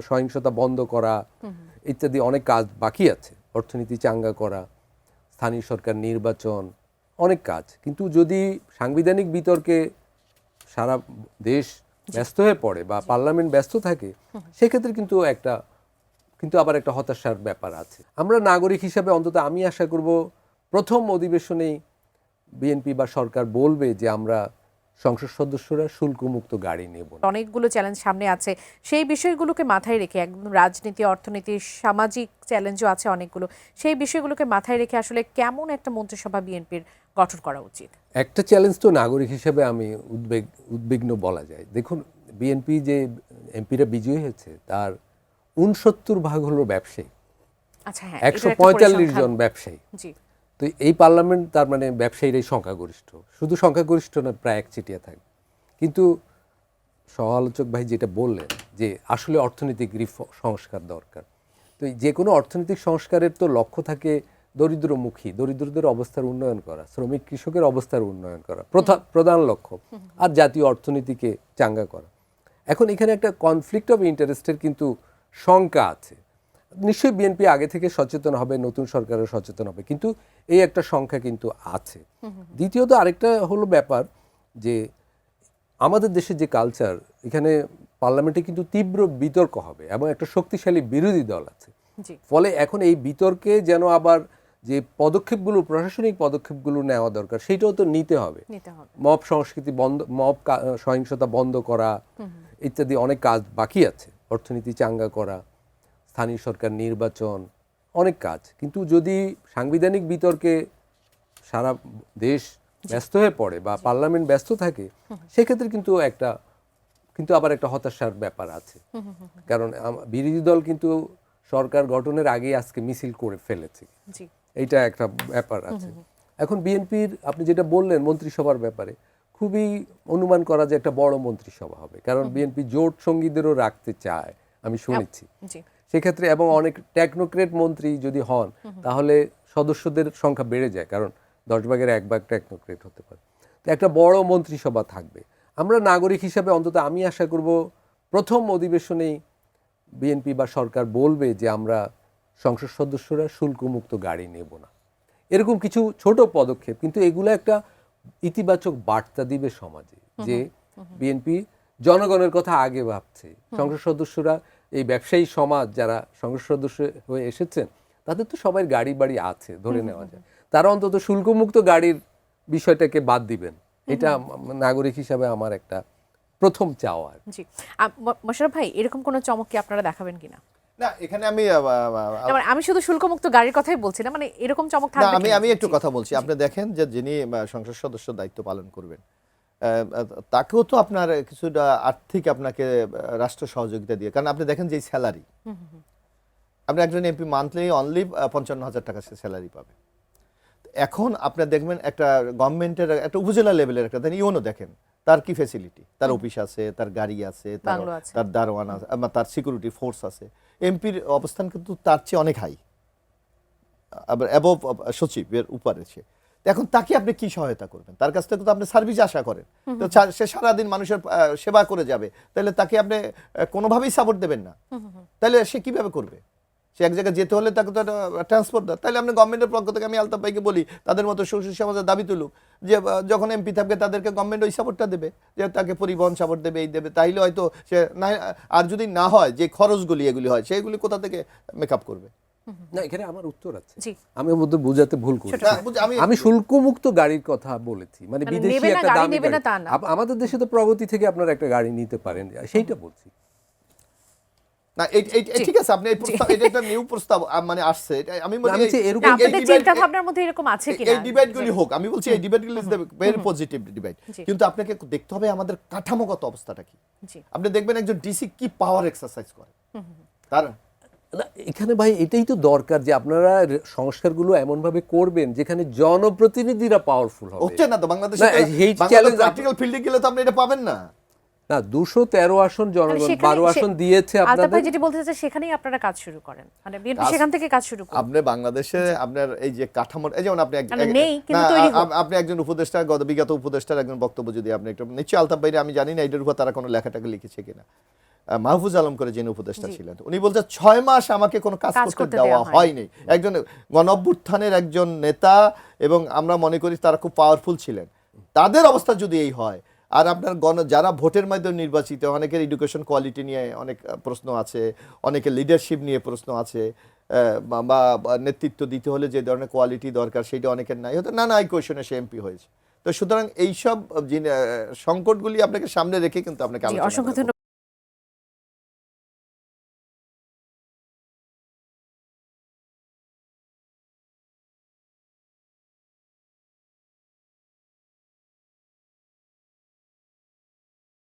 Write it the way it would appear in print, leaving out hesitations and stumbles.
সহিংসতা বন্ধ করা ইত্যাদি অনেক কাজ বাকি আছে, অর্থনীতি চাঙ্গা করা, স্থানীয় সরকার নির্বাচন, অনেক কাজ। কিন্তু যদি সাংবিধানিক বিতর্কে সারা দেশ ব্যস্ত হয়ে পড়ে বা পার্লামেন্ট ব্যস্ত থাকে, সেক্ষেত্রে কিন্তু আবার একটা হতাশার ব্যাপার আছে। আমরা নাগরিক হিসাবে অন্তত আমি আশা করব প্রথম অধিবেশনেই বিএনপি বা সরকার বলবে যে আমরা সংসদ সদস্যরা শুল্কমুক্ত গাড়ি নেব। অনেকগুলো চ্যালেঞ্জ সামনে আছে, সেই বিষয়গুলোকে মাথায় রেখে একদম রাজনীতি, অর্থনীতি, সামাজিক চ্যালেঞ্জও আছে অনেকগুলো, সেই বিষয়গুলোকে মাথায় রেখে আসলে কেমন একটা মন্ত্রিসভা বিএনপির গঠন করা উচিত? একটা চ্যালেঞ্জ তো নাগরিক হিসেবে আমি উদ্বিগ্ন বলা যায়। দেখুন, বিএনপি যে এমপিরা বিজয়ী হয়েছে তার 69% হলো ব্যবসায়ী। আচ্ছা, হ্যাঁ, 145 জন ব্যবসায়ী। জি। তো এই পার্লামেন্ট তার মানে ব্যবসায়ীরাই সংখ্যাগরিষ্ঠ, শুধু সংখ্যাগরিষ্ঠ না, প্রায় একচেটিয়া থাকে। কিন্তু সমালোচক ভাই যেটা বললেন যে আসলে অর্থনৈতিক সংস্কার দরকার, তো যে কোনো অর্থনৈতিক সংস্কারের তো লক্ষ্য থাকে দরিদ্রমুখী, দরিদ্রদের অবস্থার উন্নয়ন করা, শ্রমিক কৃষকের অবস্থার উন্নয়ন করা প্রধান লক্ষ্য, আর জাতীয় অর্থনীতিকে চাঙ্গা করা। এখন এখানে একটা কনফ্লিক্ট অফ ইন্টারেস্টের কিন্তু শঙ্কা আছে। নিশ্চয়ই বিএনপি আগে থেকে সচেতন হবে, নতুন সরকারও সচেতন হবে, কিন্তু এই একটা সংখ্যা কিন্তু আছে। দ্বিতীয়ত আরেকটা হলো ব্যাপার যে আমাদের দেশে যে কালচার, এখানে পার্লামেন্টে কিন্তু তীব্র বিতর্ক হবে এবং একটা শক্তিশালী বিরোধী দল আছে। ফলে এখন এই বিতর্কে যেন আবার যে পদক্ষেপগুলো, প্রশাসনিক পদক্ষেপগুলো নেওয়া দরকার, সেটাও তো নিতে হবে। মব সংস্কৃতি বন্ধ, সহিংসতা বন্ধ করা ইত্যাদি অনেক কাজ বাকি আছে, অর্থনীতি চাঙ্গা করা, স্থানীয় সরকার নির্বাচন, অনেক কাজ। কিন্তু যদি সাংবিধানিক বিতর্কে সারা দেশ ব্যস্ত হয়ে পড়ে বা পার্লামেন্ট ব্যস্ত থাকে, সেক্ষেত্রে কিন্তু আবার একটা হতাশার ব্যাপার আছে। কারণ বিরোধী দল কিন্তু সরকার গঠনের আগেই আজকে মিছিল করে ফেলেছে, এইটা একটা ব্যাপার আছে। এখন বিএনপির আপনি যেটা বললেন মন্ত্রিসভার ব্যাপারে, খুবই অনুমান করা যে একটা বড় মন্ত্রিসভা হবে, কারণ বিএনপি জোট সঙ্গীদেরও রাখতে চায় আমি শুনেছি। সেক্ষেত্রে এবং অনেক টেকনোক্রেট মন্ত্রী যদি হন, তাহলে সদস্যদের সংখ্যা বেড়ে যায়, কারণ 10 ভাগের 1 ভাগ টেকনোক্রেট হতে পারে। তো একটা বড় মন্ত্রিসভা থাকবে। আমরা নাগরিক হিসাবে অন্তত আমি আশা করব প্রথম অধিবেশনেই বিএনপি বা সরকার বলবে যে আমরা সংসদ সদস্যরা শুল্কমুক্ত গাড়ি নেব না। এরকম কিছু ছোট পদক্ষেপ, কিন্তু এগুলো একটা ইতিবাচক বার্তা দিবে সমাজে যে বিএনপি জনগণের কথা আগে ভাবছে। সংসদ সদস্যরা, এই ব্যবসায়ী সমাজ যারা সংসদ সদস্য হয়ে এসেছেন, তাদের তো সবাই গাড়ি বাড়ি আছে ধরে নেওয়া যায়, তারা অন্তত শুল্কমুক্ত গাড়ির বিষয়টাকে বাদ দিবেন, এটা নাগরিক হিসাবে আমার একটা প্রথম চাওয়া। জি, মোশাররফ ভাই, এরকম কোনো চমক কি আপনারা দেখাবেন কিনা? না, এখানে আমি শুধু শুল্কমুক্ত গাড়ির কথাই বলছি না, মানে এরকম চমক থাকবে কিনা। আমি একটু কথা বলছি। আপনি দেখেন যে যিনি সংসদ সদস্য দায়িত্ব পালন করবেন, তাকেও তো আপনার কিছুটা আর্থিক আপনাকে রাষ্ট্র সহযোগিতা দিয়ে, কারণ আপনি দেখেন যে স্যালারি, আপনি একজন এমপি মান্থলি অনলি 55,000 টাকা সে স্যালারি পাবে। এখন আপনি দেখবেন একটা গভর্নমেন্টের একটা উপজেলা লেভেলের একটা ইউনো দেখেন, তার কি ফ্যাসিলিটি, তার অফিস আছে, তার গাড়ি আছে, তার দারোয়ান আছে, তার সিকিউরিটি ফোর্স আছে। এমপির অবস্থান কিন্তু তার চেয়ে অনেক হাই, আবার অ্যাবভ সচিবের উপরে সে। এখন তাকে আপনি কি সহায়তা করবেন? তার কাছ থেকে তো আপনি সার্ভিস আশা করেন, তো সে সারাদিন মানুষের সেবা করে যাবে, তাহলে তাকে আপনি কোনোভাবেই সাপোর্ট দেবেন না, তাহলে সে কিভাবে করবে? সে এক জায়গায় যেতে হলে তাকে তো ট্রান্সপোর্ট দেয়। তাহলে আপনি গভর্নমেন্টের পক্ষ থেকে, আমি আলতাফ ভাইকে বলি, তাদের মতো সুশীল সমাজের দাবি তুলুক যে যখন এমপি থাকবে তাদেরকে গভর্নমেন্ট ওই সাপোর্টটা দেবে, যে তাকে পরিবহন সাপোর্ট দেবে, এই দেবে। তাইলে হয়তো সে না, আর যদি না হয়, যে খরচগুলি এগুলি হয়, সেগুলি কোথা থেকে মেকআপ করবে? না, এখানে আমার উত্তর আছে। আমি ওদের বোঝাতে ভুল করেছি। আমি শুল্কমুক্ত গাড়ির কথা বলেছি, মানে বিদেশি একটা দামি গাড়ি। আমাদের দেশে তো প্রগতি থেকে আপনারা একটা গাড়ি নিতে পারেন, সেইটা বলছি। না, ঠিক আছে, আপনি এই প্রস্তাব, এটা একটা নিউ প্রস্তাব মানে আসছে, আমি মনে করি আপনাদের চিন্তা ভাবনার মধ্যে এরকম আছে কিনা, এই ডিবেটগুলি হোক। আমি বলছি এই ডিবেটগুলি is the very positive debate, কিন্তু আপনাকে দেখতে হবে আমাদের কাঠামোগত অবস্থাটা কি। আপনি দেখবেন একজন ডিসি কি পাওয়ার এক্সারসাইজ করে তার। এখানে ভাই এটাই তো দরকার যে আপনারা সংস্কারগুলো এমন ভাবে করবেন যেখানে জনপ্রতিনিধিরা পাওয়ারফুল হবে। হচ্ছে না তো বাংলাদেশে, প্র্যাকটিক্যাল ফিল্ডে গেলে তো আপনি এটা পাবেন না। না 213 আসন জনগণ সেখানে- 12 আসন দিয়েছে আলতাফ ভাই আপনাদের। যেটি বলতে চাচ্ছে সেখানেই আপনারা কাজ শুরু করেন, মানে বিএনপি সেখান থেকে কাজ শুরু করেন। আপনি বাংলাদেশে আপনার এই যে কাঠামো, এই যেমন আপনি মানে নেই, কিন্তু না, তৈরি হোক। আপনি একজন উপদেষ্টা, বিগত উপদেষ্টার একজন বক্তব্য যদি আপনি একটু, নিশ্চয়ই আলতাফ ভাইরে আমি জানি না এটার উপর তারা কোনো লেখাটাকে লিখেছে কিনা, মাহফুজ আলম করে যিনি উপদেষ্টা জি। ছিলেন, উনি বলছে 6 মাস আমাকে কোনো কাজ কাজ করতে করতে দেওয়া দেওয়া হয়নি। একজন গণঅভ্যুত্থানের একজন নেতা, এবং আমরা মনে করি তারা খুব পাওয়ারফুল ছিলেন, তাদের অবস্থা যদি এই হয়, আর আপনার যারা ভোটের মাধ্যমে নির্বাচিত, অনেকের এডুকেশন কোয়ালিটি নিয়ে অনেক প্রশ্ন আছে, অনেকের লিডারশিপ নিয়ে প্রশ্ন আছে, বা নেতৃত্ব দিতে হলে যে ধরনের কোয়ালিটি দরকার সেটা অনেকের নাই, হয়তো নানা কোয়েশনে সে এমপি হয়েছে। তো সুতরাং এইসব সংকটগুলি আপনাকে সামনে রেখে কিন্তু আপনাকে জি, আলোচনা অসংখ্য করা।